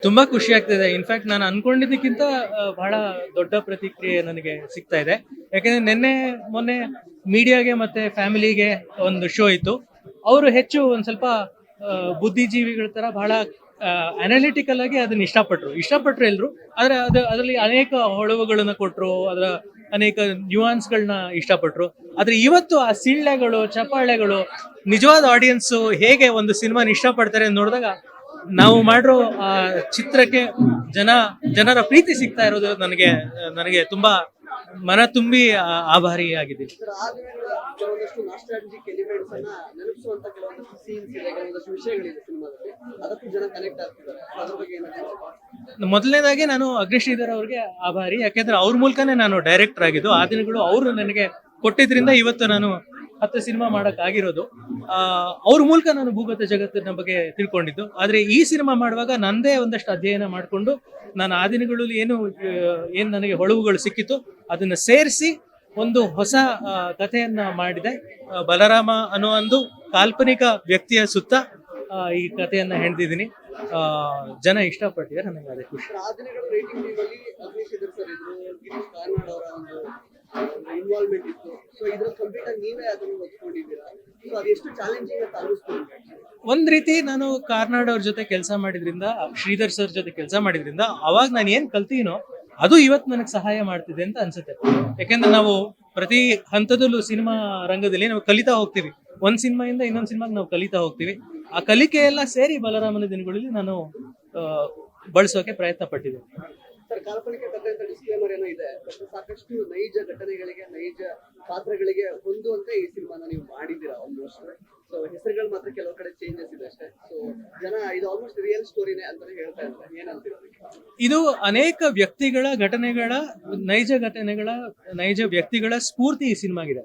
ತುಂಬಾ ಖುಷಿ ಆಗ್ತಿದೆ. ಇನ್ಫ್ಯಾಕ್ಟ್ ನಾನು ಅನ್ಕೊಂಡಿದ್ದಕ್ಕಿಂತ ಬಹಳ ದೊಡ್ಡ ಪ್ರತಿಕ್ರಿಯೆ ನನಗೆ ಸಿಗ್ತಾ ಇದೆ. ಯಾಕಂದ್ರೆ ನಿನ್ನೆ ಮೊನ್ನೆ ಮೀಡಿಯಾಗೆ ಮತ್ತೆ ಫ್ಯಾಮಿಲಿಗೆ ಒಂದು ಶೋ ಇತ್ತು. ಅವರು ಹೆಚ್ಚು ಒಂದ್ ಸ್ವಲ್ಪ ಬುದ್ಧಿಜೀವಿಗಳ ತರ ಬಹಳ ಅನಾಲಿಟಿಕಲ್ ಆಗಿ ಅದನ್ನ ಇಷ್ಟಪಟ್ರು ಎಲ್ರು. ಆದ್ರೆ ಅದರಲ್ಲಿ ಅನೇಕ ಹೊಳವುಗಳನ್ನ ಕೊಟ್ರು, ಅದರ ಅನೇಕ ನ್ಯೂಯಾನ್ಸ್ಗಳನ್ನ ಇಷ್ಟಪಟ್ರು. ಆದ್ರೆ ಇವತ್ತು ಆ ಸಿಳ್ಳೆಗಳು, ಚಪ್ಪಾಳೆಗಳು, ನಿಜವಾದ ಆಡಿಯನ್ಸ್ ಹೇಗೆ ಒಂದು ಸಿನಿಮಾನ ಇಷ್ಟಪಡ್ತಾರೆ ನೋಡಿದಾಗ ನಾವು ಮಾಡಿರೋ ಚಿತ್ರಕ್ಕೆ ಜನರ ಪ್ರೀತಿ ಸಿಗ್ತಾ ಇರೋದು ನನಗೆ ನನಗೆ ತುಂಬಾ ಮನ ತುಂಬಿ ಆಭಾರಿಯಾಗಿದ್ದೀನಿ. ಸರ್ ಆ ದಿನಗಳ ಕೆಲವೊಂದಷ್ಟು ನಾಸ್ಟಾಲಜಿಕ್ ಎಲಿಮೆಂಟ್ಸ್ ಅನ್ನ ನೆನಪಿಸುವಂತ ಕೆಲವೊಂದಷ್ಟು ಸೀನ್ಸ್ ಇದೆ, ಕೆಲವೊಂದಷ್ಟು ವಿಷಯಗಳಿದೆ ಸಿನಿಮಾದಲ್ಲಿ. ಅದಕ್ಕೂ ಜನ ಕನೆಕ್ಟ್ ಆಗ್ತಿದ್ದಾರೆ. ಅದ್ರ ಬಗ್ಗೆ ಏನಾದ್ರು ಮೊದಲನೇದಾಗಿ ನಾನು ಅಗ್ರಶ್ರೀಧರ್ ಅವ್ರಿಗೆ ಆಭಾರಿ. ಯಾಕೆಂದ್ರೆ ಅವ್ರ ಮೂಲಕನೇ ನಾನು ಡೈರೆಕ್ಟರ್ ಆಗಿದ್ದು. ಆ ದಿನಗಳು ಅವರು ನನಗೆ ಕೊಟ್ಟಿದ್ರಿಂದ ಇವತ್ತು ನಾನು 10 ಸಿನಿಮಾ ಮಾಡಕ್ ಆಗಿರೋದು. ಅವ್ರ ಮೂಲಕ ನಾನು ಭೂಗತ ಜಗತ್ತಿನ ಬಗ್ಗೆ ತಿಳ್ಕೊಂಡಿದ್ದು. ಆದ್ರೆ ಈ ಸಿನಿಮಾ ಮಾಡುವಾಗ ನಂದೇ ಒಂದಷ್ಟು ಅಧ್ಯಯನ ಮಾಡಿಕೊಂಡು ನಾನು ಆ ದಿನಗಳಲ್ಲಿ ಏನ್ ನನಗೆ ಹೊಳವುಗಳು ಸಿಕ್ಕಿತ್ತು ಅದನ್ನ ಸೇರಿಸಿ ಒಂದು ಹೊಸ ಕಥೆಯನ್ನ ಮಾಡಿದೆ. ಬಲರಾಮ ಅನ್ನೋ ಒಂದು ಕಾಲ್ಪನಿಕ ವ್ಯಕ್ತಿಯ ಸುತ್ತ ಈ ಕಥೆಯನ್ನ ಹೆಣೆದಿದ್ದೀನಿ. ಜನ ಇಷ್ಟಪಟ್ಟಿದ್ದಾರೆ, ನನಗೆ ಅದೇ ಖುಷಿ. ಆ ದಿನಗಳ ರೇಟಿಂಗ್ ಅಲ್ಲಿ ಅಗ್ನಿಶಿಧರ್ ಸರ್ ಇದ್ರು, ಗಿರೀಶ್ ಕಾರ್ನಾಡ್ ಅವರ ಒಂದು ಇನ್ವಾಲ್ವ್ಮೆಂಟ್ ಇತ್ತು. ಸೊ ಇದ್ರ ಕಂಪ್ಲೀಟ್ ಆಗಿ ನೀವೇ ಅದನ್ನು ಒತ್ಕೊಂಡಿದ್ದೀರಾ. ಸೊ ಅದು ಎಷ್ಟು ಚಾಲೆಂಜಿಂಗ್ ಅಂತ ಅನಿಸ್ತು? ಒಂದ್ ರೀತಿ ನಾನು ಕಾರ್ನಾಡ್ ಅವ್ರ ಜೊತೆ ಕೆಲಸ ಮಾಡಿದ್ರಿಂದ, ಶ್ರೀಧರ್ ಸರ್ ಜೊತೆ ಕೆಲಸ ಮಾಡಿದ್ರಿಂದ ಅವಾಗ ನಾನು ಏನ್ ಕಲ್ತೀನೋ ಅದು ಇವತ್ತು ನನಗೆ ಸಹಾಯ ಮಾಡ್ತಿದೆ ಅಂತ ಅನ್ಸುತ್ತೆ. ಯಾಕೆಂದ್ರೆ ನಾವು ಪ್ರತಿ ಹಂತದಲ್ಲೂ ಸಿನಿಮಾ ರಂಗದಲ್ಲಿ ನಾವು ಕಲಿತಾ ಹೋಗ್ತೀವಿ. ಒಂದ್ ಸಿನಿಮಾಯಿಂದ ಇನ್ನೊಂದ್ ಸಿನಿಮಾಗೆ ನಾವು ಕಲಿತಾ ಹೋಗ್ತೀವಿ. ಆ ಕಲಿಕೆ ಎಲ್ಲ ಸೇರಿ ಬಲರಾಮನ ದಿನಗಳಲ್ಲಿ ನಾನು ಬಳಸೋಕೆ ಪ್ರಯತ್ನ ಪಟ್ಟಿದ್ದೆ. ಸರ್, ಕಾಲ್ಪನಿಕ ಕಥೆ ಅಂತ ಡಿಸ್ಕ್ಲೇಮರ್ ಏನೋ ಇದೆ, ಬಟ್ ಸಾಕಷ್ಟು ನೈಜ ಘಟನೆಗಳಿಗೆ, ನೈಜ ಪಾತ್ರಗಳಿಗೆ ಹೊಂದುವಂತೆ ಈ ಸಿನಿಮಾನ ನೀವು ಮಾಡಿದ್ದೀರಾ ಆಲ್ಮೋಸ್ಟ್. ಸೊ ಹೆಸರುಗಳು ಮಾತ್ರ ಕೆಲವು ಕಡೆ ಚೇಂಜಸ್ ಇದೆ ಅಷ್ಟೇ. ಸೊ ಜನ ಇದು ಆಲ್ಮೋಸ್ಟ್ ರಿಯಲ್ ಸ್ಟೋರಿನೇ ಅಂತಾನೆ ಹೇಳ್ತಾ ಇದ್ದಾರೆ. ಏನಂತೀರ? ಇದು ಅನೇಕ ವ್ಯಕ್ತಿಗಳ ನೈಜ ವ್ಯಕ್ತಿಗಳ ಸ್ಫೂರ್ತಿ ಈ ಸಿನಿಮಾಗಿದೆ.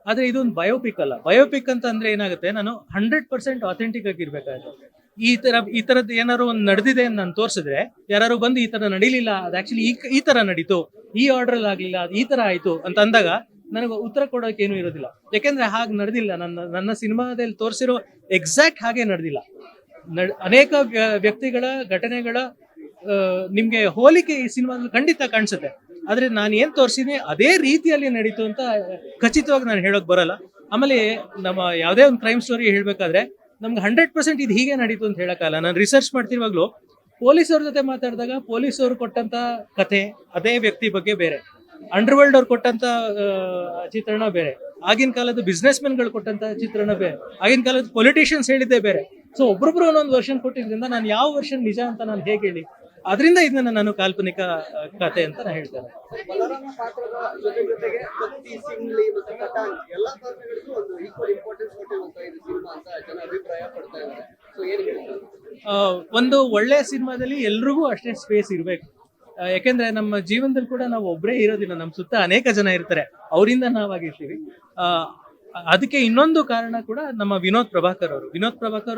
ಆದ್ರೆ ಇದೊಂದು ಬಯೋಪಿಕ್ ಅಲ್ಲ. ಬಯೋಪಿಕ್ ಅಂತ ಅಂದ್ರೆ ಏನಾಗುತ್ತೆ, ನಾನು 100% ಅಥೆಂಟಿಕ್ ಆಗಿರ್ಬೇಕಾಗುತ್ತೆ. ಈ ತರದ್ ಏನಾದ್ರು ಒಂದು ನಡೆದಿದೆ ಅಂತ ನಾನು ತೋರಿಸಿದ್ರೆ, ಯಾರು ಬಂದು ಈ ತರ ನಡೀಲಿಲ್ಲ, ಅದು ಆಕ್ಚುಲಿ ಈ ತರ ನಡೀತು, ಈ ಆರ್ಡರ್ ಆಗ್ಲಿಲ್ಲ, ಅದು ಈ ತರ ಆಯ್ತು ಅಂತ ಅಂದಾಗ ನನಗೆ ಉತ್ತರ ಕೊಡೋಕೆ ಏನು ಇರೋದಿಲ್ಲ. ಯಾಕೆಂದ್ರೆ ಹಾಗೆ ನಡೆದಿಲ್ಲ. ನನ್ನ ಸಿನಿಮಾದಲ್ಲಿ ತೋರಿಸಿರೋ ಎಕ್ಸಾಕ್ಟ್ ಹಾಗೆ ನಡೆದಿಲ್ಲ. ಅನೇಕ ವ್ಯಕ್ತಿಗಳ ಘಟನೆಗಳ ನಿಮ್ಗೆ ಹೋಲಿಕೆ ಈ ಸಿನಿಮಾದಲ್ಲಿ ಖಂಡಿತ ಕಾಣಿಸುತ್ತೆ. ಆದ್ರೆ ನಾನು ಏನ್ ತೋರಿಸಿದೆ ಅದೇ ರೀತಿಯಲ್ಲಿ ನಡೀತು ಅಂತ ಖಚಿತವಾಗಿ ನಾನು ಹೇಳೋಕ್ ಬರಲ್ಲ. ಆಮೇಲೆ ನಮ್ಮ ಯಾವುದೇ ಒಂದು ಕ್ರೈಮ್ ಸ್ಟೋರಿ ಹೇಳ್ಬೇಕಾದ್ರೆ ನಮ್ಗೆ 100% ಇದು ಹೀಗೆ ನಡೀತು ಅಂತ ಹೇಳಕ್ಕಾಗಲ್ಲ. ನಾನು ರಿಸರ್ಚ್ ಮಾಡ್ತಿರುವಾಗ್ಲೂ ಪೊಲೀಸವ್ರ ಜೊತೆ ಮಾತಾಡಿದಾಗ ಪೊಲೀಸವ್ರು ಕೊಟ್ಟಂತ ಕಥೆ ಅದೇ ವ್ಯಕ್ತಿ ಬಗ್ಗೆ ಬೇರೆ, ಅಂಡರ್ವರ್ಲ್ಡ್ ಅವ್ರು ಕೊಟ್ಟಂತ ಚಿತ್ರಣ ಬೇರೆ, ಆಗಿನ ಕಾಲದ ಬಿಸ್ನೆಸ್ ಮೆನ್ಗಳು ಕೊಟ್ಟಂತ ಚಿತ್ರಣ ಬೇರೆ, ಆಗಿನ ಕಾಲದ ಪೊಲಿಟಿಷಿಯನ್ಸ್ ಹೇಳಿದ್ದೇ ಬೇರೆ. ಸೊ ಒಬ್ಬೊಬ್ರು ಒಂದೊಂದು ವರ್ಷನ್ ಕೊಟ್ಟಿದ್ರಿಂದ ನಾನು ಯಾವ ವರ್ಷನ್ ನಿಜ ಅಂತ ನಾನು ಹೇಗೆ ಹೇಳಿ? ಅದರಿಂದ ಇದನ್ನ ನಾನು ಕಾಲ್ಪನಿಕ ಕಥೆ ಅಂತ ನಾನು ಹೇಳ್ತೇನೆ. ಬಲರಾಮ ಪಾತ್ರದ ಜೊತೆಗೆ ಕತ್ತಿ, ಸಿಂಗ್ಲಿ ಮತ್ತೆ ಪಠಾಣ್ ಎಲ್ಲಾ ಪಾತ್ರಗಳಿಗೂ ಒಂದು ಈಕ್ವಲ್ ಇಂಪಾರ್ಟೆನ್ಸ್ ಕೊಟ್ಟಿರುವಂತ ಇದು ಸಿನಿಮಾ ಅಂತ ಜನ ಅಭಿಪ್ರಾಯ ಪಡ್ತಾ ಇದ್ದಾರೆ. ಸೊ ಏನ್ ಹೇಳ್ತಾರೆ? ಒಂದು ಒಳ್ಳೆ ಸಿನಿಮಾದಲ್ಲಿ ಎಲ್ರಿಗೂ ಅಷ್ಟೇ ಸ್ಪೇಸ್ ಇರ್ಬೇಕು. ಯಾಕೆಂದ್ರೆ ನಮ್ಮ ಜೀವನದಲ್ಲಿ ಕೂಡ ನಾವು ಒಬ್ಬರೇ ಇರೋದಿಲ್ಲ, ನಮ್ಮ ಸುತ್ತ ಅನೇಕ ಜನ ಇರ್ತಾರೆ, ಅವರಿಂದ ನಾವಾಗಿರ್ತೀವಿ. ಅದಕ್ಕೆ ಇನ್ನೊಂದು ಕಾರಣ ಕೂಡ ನಮ್ಮ ವಿನೋದ್ ಪ್ರಭಾಕರ್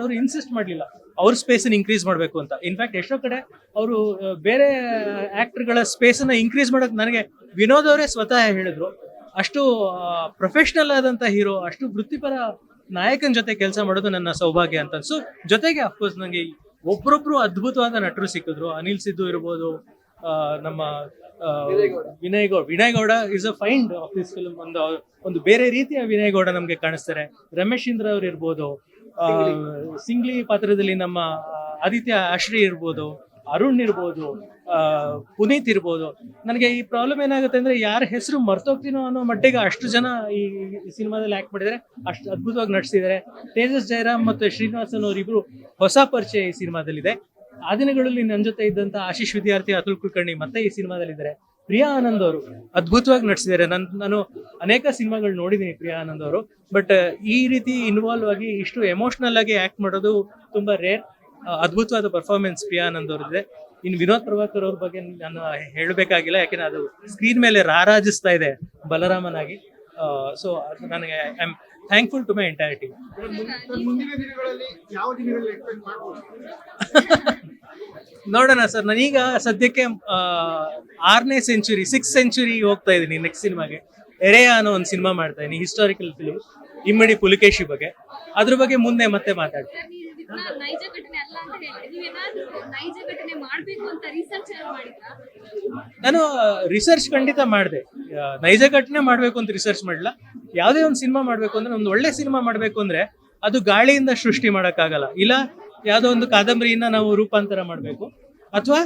ಅವರು ಇನ್ಸಿಸ್ಟ್ ಮಾಡ್ಲಿಲ್ಲ ಅವ್ರ ಸ್ಪೇಸ್ ಇನ್ಕ್ರೀಸ್ ಮಾಡ್ಬೇಕು ಅಂತ. ಇನ್ಫ್ಯಾಕ್ಟ್ ಎಷ್ಟೋ ಕಡೆ ಅವರು ಬೇರೆ ಆಕ್ಟರ್ಗಳ ಸ್ಪೇಸ್ ಅನ್ನ ಇನ್ಕ್ರೀಸ್ ಮಾಡಕ್ ನನಗೆ ವಿನೋದ್ ಅವರೇ ಸ್ವತಃ ಹೇಳಿದ್ರು. ಅಷ್ಟು ಪ್ರೊಫೆಷನಲ್ ಆದಂತ ಹೀರೋ, ಅಷ್ಟು ವೃತ್ತಿಪರ ನಾಯಕನ ಜೊತೆ ಕೆಲಸ ಮಾಡೋದು ನನ್ನ ಸೌಭಾಗ್ಯ ಅಂತ ಅನ್ಸು. ಜೊತೆಗೆ ಅಫ್ಕೋರ್ಸ್ ನಂಗೆ ಒಬ್ರೊಬ್ರು ಅದ್ಭುತವಾದ ನಟರು ಸಿಕ್ಕಿದ್ರು. ಅನಿಲ್ ಸಿದ್ದು ಇರ್ಬೋದು, ನಮ್ಮ Vinay Gowda is a find of this film. ಒಂದು ಬೇರೆ ರೀತಿಯ ವಿನಯ್ ಗೌಡ ನಮ್ಗೆ ಕಾಣಿಸ್ತಾರೆ. ರಮೇಶ್ ಇಂದ್ರ ಅವ್ರು ಇರ್ಬೋದು, ಸಿಂಗ್ಲಿ ಪಾತ್ರದಲ್ಲಿ ನಮ್ಮ ಆದಿತ್ಯ ಆಶ್ರಯ್ ಇರ್ಬೋದು, ಅರುಣ್ ಇರ್ಬೋದು, ಪುನೀತ್ ಇರ್ಬೋದು. ನನಗೆ ಈ ಪ್ರಾಬ್ಲಮ್ ಏನಾಗುತ್ತೆ ಅಂದ್ರೆ ಯಾರ ಹೆಸರು ಮರ್ತೋಗ್ತೀನೋ ಅನ್ನೋ ಮಟ್ಟಿಗೆ ಅಷ್ಟು ಜನ ಈ ಸಿನಿಮಾದಲ್ಲಿ ಆಕ್ಟ್ ಮಾಡಿದ್ದಾರೆ, ಅಷ್ಟು ಅದ್ಭುತವಾಗಿ ನಟಿಸಿದ್ದಾರೆ. ತೇಜಸ್ ಜಯರಾಮ್ ಮತ್ತೆ ಶ್ರೀನಿವಾಸನ್ ಅವರಿಬ್ರು ಹೊಸ ಪರಿಚಯ ಈ ಸಿನಿಮಾದಲ್ಲಿದೆ. ಆ ದಿನಗಳಲ್ಲಿ ನನ್ನ ಜೊತೆ ಇದ್ದಂತ ಆಶೀಶ್ ವಿದ್ಯಾರ್ಥಿ, ಅತುಲ್ ಕುಲಕರ್ಣಿ ಮತ್ತೆ ಈ ಸಿನಿಮಾದಲ್ಲಿದ್ದಾರೆ. ಪ್ರಿಯಾ ಆನಂದ್ ಅವರು ಅದ್ಭುತವಾಗಿ ನಟಿಸಿದ್ದಾರೆ. ನಾನು ಅನೇಕ ಸಿನಿಮಾಗಳು ನೋಡಿದ್ದೀನಿ ಪ್ರಿಯಾ ಆನಂದ್ ಅವರು. ಬಟ್ ಈ ರೀತಿ ಇನ್ವಾಲ್ವ್ ಆಗಿ ಇಷ್ಟು ಎಮೋಷನಲ್ ಆಗಿ ಆಕ್ಟ್ ಮಾಡೋದು ತುಂಬಾ ರೇರ್. ಅದ್ಭುತವಾದ ಪರ್ಫಾರ್ಮೆನ್ಸ್ ಪ್ರಿಯಾ ಆನಂದ್ ಅವ್ರದ್ದೆ. ಇನ್ನು ವಿನೋದ್ ಪ್ರಭಾಕರ್ ಅವ್ರ ಬಗ್ಗೆ ನಾನು ಹೇಳಬೇಕಾಗಿಲ್ಲ, ಯಾಕೆಂದ್ರೆ ಅದು ಸ್ಕ್ರೀನ್ ಮೇಲೆ ರಾರಾಜಿಸ್ತಾ ಇದೆ ಬಲರಾಮನಾಗಿ. ಸೊ ನನಗೆ I am thankful to my entire team. ನೋಡೋಣ ಸರ್, ನಾನೀಗ ಸದ್ಯಕ್ಕೆ 6th ಸೆಂಚುರಿ ಹೋಗ್ತಾ ಇದ್ದೀನಿ. ನೆಕ್ಸ್ಟ್ ಸಿನಿಮಾಗೆ ಎರೆಯ ಅನ್ನೋ ಒಂದು ಸಿನಿಮಾ ಮಾಡ್ತಾ ಇದ್ದೀನಿ, ಹಿಸ್ಟಾರಿಕಲ್ ಫಿಲ್ಮ್, ಇಮ್ಮಡಿ ಪುಲಿಕೇಶಿ ಬಗ್ಗೆ. ಅದ್ರ ಬಗ್ಗೆ ಮುಂದೆ ಮತ್ತೆ ಮಾತಾಡ್ತೀನಿ. ನೈಜ ಘಟನೆ ಅಲ್ಲ ಅಂತ ಹೇಳಿ ನೀವೇನಾದ್ರೂ ನೈಜ ಘಟನೆ ಮಾಡ್ಬೇಕು ಅಂತ ರಿಸರ್ಚ್ ಮಾಡಿದ್ರಾ? ನಾನು ರಿಸರ್ಚ್ ಖಂಡಿತ ಮಾಡಿದೆ. ನೈಜ ಘಟನೆ ಮಾಡ್ಬೇಕು ಅಂತ ರಿಸರ್ಚ್ ಮಾಡಲ್ಲ. ಯಾವುದೇ ಒಂದು ಸಿನಿಮಾ ಮಾಡ್ಬೇಕು ಅಂದ್ರೆ, ಒಂದು ಒಳ್ಳೆ ಸಿನಿಮಾ ಮಾಡ್ಬೇಕು ಅಂದ್ರೆ ಅದು ಗಾಳಿಯಿಂದ ಸೃಷ್ಟಿ ಮಾಡಕ್ಕಾಗಲ್ಲ. ಇಲ್ಲ ಯಾವುದೋ ಒಂದು ಕಾದಂಬರಿಯನ್ನ ನಾವು ರೂಪಾಂತರ ಮಾಡಬೇಕು, ಅಥವಾ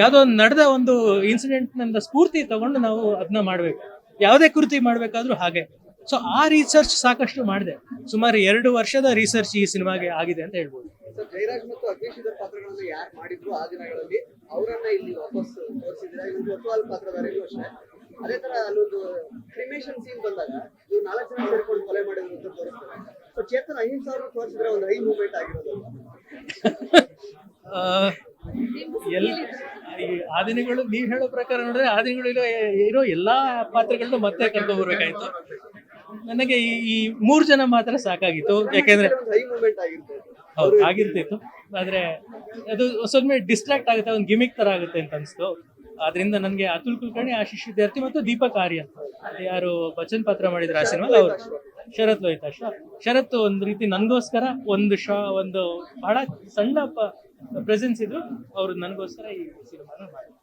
ಯಾವುದೋ ಒಂದು ನಡೆದ ಒಂದು ಇನ್ಸಿಡೆಂಟ್ ನಿಂದ ಸ್ಫೂರ್ತಿ ತಗೊಂಡು ನಾವು ಅದನ್ನ ಮಾಡ್ಬೇಕು. ಯಾವುದೇ ಕೃತಿ ಮಾಡ್ಬೇಕಾದ್ರೂ ಹಾಗೆ. ಸೊ ಆ ರಿಸರ್ಚ್ ಸಾಕಷ್ಟು ಮಾಡಿದೆ. ಸುಮಾರು 2 ವರ್ಷದ ರಿಸರ್ಚ್ ಈ ಸಿನಿಮಾಗೆ ಆಗಿದೆ ಅಂತ ಹೇಳ್ಬೋದು. ಸರ್, ಜಯರಾಜ್ ಮತ್ತು ಅಗ್ನಿಶ್ರೀಧರ್ ಪಾತ್ರಗಳನ್ನ ಯಾರು ಮಾಡಿದ್ರು ಆ ದಿನಗಳಲ್ಲಿ ಅವರನ್ನ ಇಲ್ಲಿ ವಾಪಸ್ ತೋರಿಸಿದ್ರೆ, ಇವ್ರು ಕೊತ್ವಾಲ್ ಪಾತ್ರಧಾರಿಗೂ ಅಷ್ಟೇ. ಅದೇ ತರ ಅಲ್ಲೊಂದು ಕ್ರಿಮೇಷನ್ ಸೀನ್ ಬಂದಾಗ ಇವ್ರು 4 ಜನ ಸೇರ್ಕೊಂಡು ಕೊಲೆ ಮಾಡಿದ್ರು ಅಂತ ತೋರಿಸ್ತಾರೆ. ಸೊ ಚೇತನ್ ಅಹಿಂಸಾ ಅವ್ರನ್ನ ತೋರಿಸಿದ್ರೆ ಒಂದು ಹೈ ಮೂವ್ಮೆಂಟ್ ಆಗಿರೋದು. ಆ, ಈ ಆ ದಿನಗಳು ನೀವ್ ಹೇಳೋ ಪ್ರಕಾರ ನೋಡಿದ್ರೆ ಆ ದಿನಗಳು ಇರೋ ಎಲ್ಲಾ ಪಾತ್ರಗಳನ್ನ ಮತ್ತೆ ಕರ್ಕೊಂಡ್ ಬರ್ಬೇಕಾಯ್ತು. ನನಗೆ ಈ 3 ಜನ ಮಾತ್ರ ಸಾಕಾಗಿತ್ತು. ಯಾಕೆಂದ್ರೆ ಒಂದು ಹೈ ಮೂವ್ಮೆಂಟ್ ಆಗಿರ್ತದೆ. ಹೌದು ಆಗಿರ್ತಿತ್ತು, ಆದ್ರೆ ಅದು ಸ್ವಲ್ಪ ಡಿಸ್ಟ್ರಾಕ್ಟ್ ಆಗುತ್ತೆ, ಒಂದು ಗಿಮಿಕ್ ತರ ಆಗುತ್ತೆ ಅಂತ ಅನ್ಸ್ತು. ಆದ್ರಿಂದ ನನಗೆ ಅತುಲ್ ಕುಲಕರ್ಣಿ, ಆಶೀಶ್ ವಿದ್ಯಾರ್ಥಿ ಮತ್ತು ದೀಪಕ್ ಆರ್ಯನ್, ಯಾರು ಬಚ್ಚನ್ ಪಾತ್ರ ಮಾಡಿದ್ರು ಆ ಸಿನಿಮಾ, ಅವರು ಶರತ್ ಲೋಹಿತ್ ಅಶ್ವ. ಶರತ್ ಒಂದ್ ರೀತಿ ನನ್ಗೋಸ್ಕರ ಒಂದು ಬಹಳ ಸಣ್ಣ ಪ್ರೆಸೆನ್ಸ್ ಇದ್ರು, ಅವ್ರು ನನ್ಗೋಸ್ಕರ ಈ ಸಿನಿಮಾನ ಮಾಡಿದ್ರು.